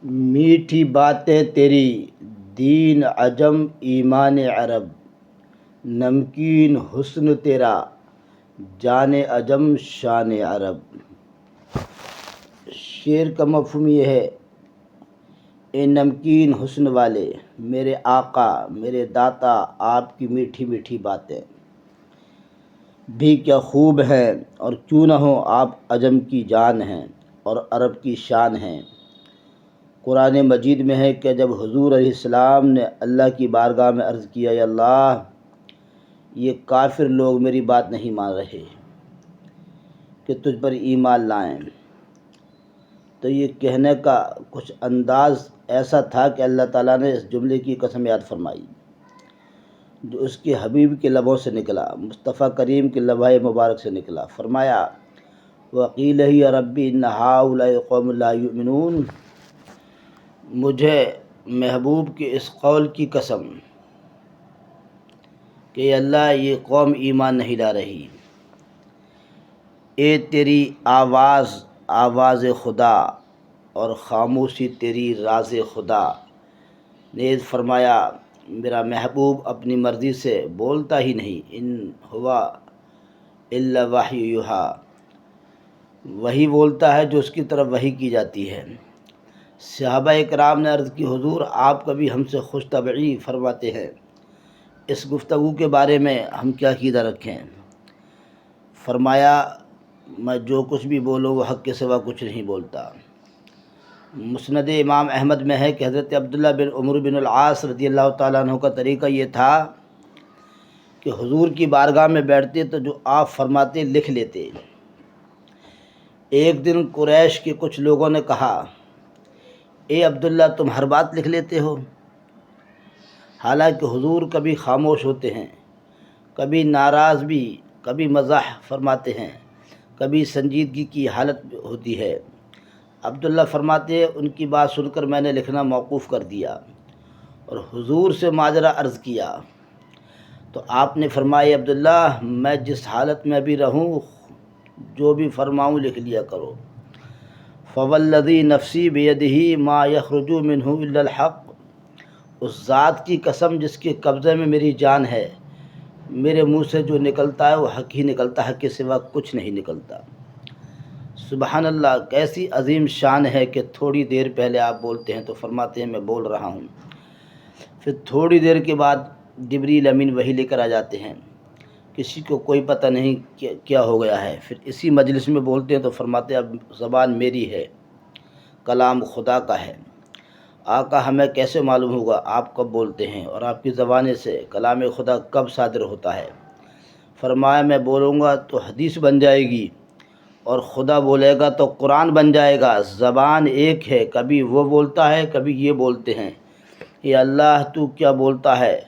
میٹھی باتیں تیری دین عجم ایمان عرب، نمکین حسن تیرا جان عجم شان عرب۔ شعر کا مفہوم یہ ہے، اے نمکین حسن والے میرے آقا میرے داتا، آپ کی میٹھی میٹھی باتیں بھی کیا خوب ہیں، اور کیوں نہ ہوں آپ عجم کی جان ہیں اور عرب کی شان ہیں۔ قرآن مجید میں ہے کہ جب حضور علیہ السلام نے اللہ کی بارگاہ میں عرض کیا، یا اللہ یہ کافر لوگ میری بات نہیں مان رہے کہ تجھ پر ایمان لائیں، تو یہ کہنے کا کچھ انداز ایسا تھا کہ اللہ تعالیٰ نے اس جملے کی قسم یاد فرمائی جو اس کے حبیب کے لبوں سے نکلا، مصطفیٰ کریم کے لبۂ مبارک سے نکلا۔ فرمایا وقیلہ یا ربی ان ہؤلاء قوم لا یؤمنون، مجھے محبوب کے اس قول کی قسم کہ اللہ یہ قوم ایمان نہیں لا رہی۔ اے تیری آواز آواز خدا اور خاموشی تیری راز خدا۔ نیز فرمایا میرا محبوب اپنی مرضی سے بولتا ہی نہیں، ان ہوا الا وحی یوحی، وہی بولتا ہے جو اس کی طرف وحی کی جاتی ہے۔ صحابہ کرام نے عرض کی حضور آپ کبھی ہم سے خوش طبعی فرماتے ہیں، اس گفتگو کے بارے میں ہم کیا عقیدہ رکھیں؟ فرمایا میں جو کچھ بھی بولوں وہ حق کے سوا کچھ نہیں بولتا۔ مسند امام احمد میں ہے کہ حضرت عبداللہ بن عمرو بن العاص رضی اللہ تعالیٰ عنہ کا طریقہ یہ تھا کہ حضور کی بارگاہ میں بیٹھتے تو جو آپ فرماتے لکھ لیتے۔ ایک دن قریش کے کچھ لوگوں نے کہا، اے عبداللہ تم ہر بات لکھ لیتے ہو؟ حالانکہ حضور کبھی خاموش ہوتے ہیں، کبھی ناراض بھی، کبھی مزاح فرماتے ہیں، کبھی سنجیدگی کی حالت ہوتی ہے۔ عبداللہ فرماتے ہیں ان کی بات سن کر میں نے لکھنا موقوف کر دیا اور حضور سے ماجرا عرض کیا، تو آپ نے فرمایا عبداللہ میں جس حالت میں بھی رہوں جو بھی فرماؤں لکھ لیا کرو۔ فوالذی نفسی بیدہ ما یخرج منہ الا الحق، اس ذات کی قسم جس کے قبضے میں میری جان ہے، میرے منہ سے جو نکلتا ہے وہ حق ہی نکلتا ہے، حق کے سوا کچھ نہیں نکلتا۔ سبحان اللہ، کیسی عظیم شان ہے کہ تھوڑی دیر پہلے آپ بولتے ہیں تو فرماتے ہیں میں بول رہا ہوں، پھر تھوڑی دیر کے بعد جبریل امین وحی لے کر آ جاتے ہیں، کسی کو کوئی پتہ نہیں کیا ہو گیا ہے، پھر اسی مجلس میں بولتے ہیں تو فرماتے ہیں اب زبان میری ہے، کلام خدا کا ہے۔ آقا ہمیں کیسے معلوم ہوگا آپ کب بولتے ہیں اور آپ کی زبان سے کلام خدا کب صادر ہوتا ہے؟ فرمایا میں بولوں گا تو حدیث بن جائے گی اور خدا بولے گا تو قرآن بن جائے گا۔ زبان ایک ہے، کبھی وہ بولتا ہے کبھی یہ بولتے ہیں، یا اللہ تو کیا بولتا ہے؟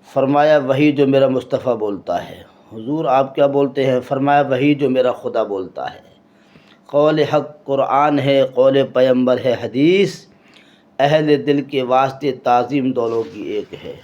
فرمایا وہی جو میرا مصطفیٰ بولتا ہے۔ حضور آپ کیا بولتے ہیں؟ فرمایا وہی جو میرا خدا بولتا ہے۔ قول حق قرآن ہے، قول پیغمبر ہے حدیث، اہل دل کے واسطے تعظیم دونوں کی ایک ہے۔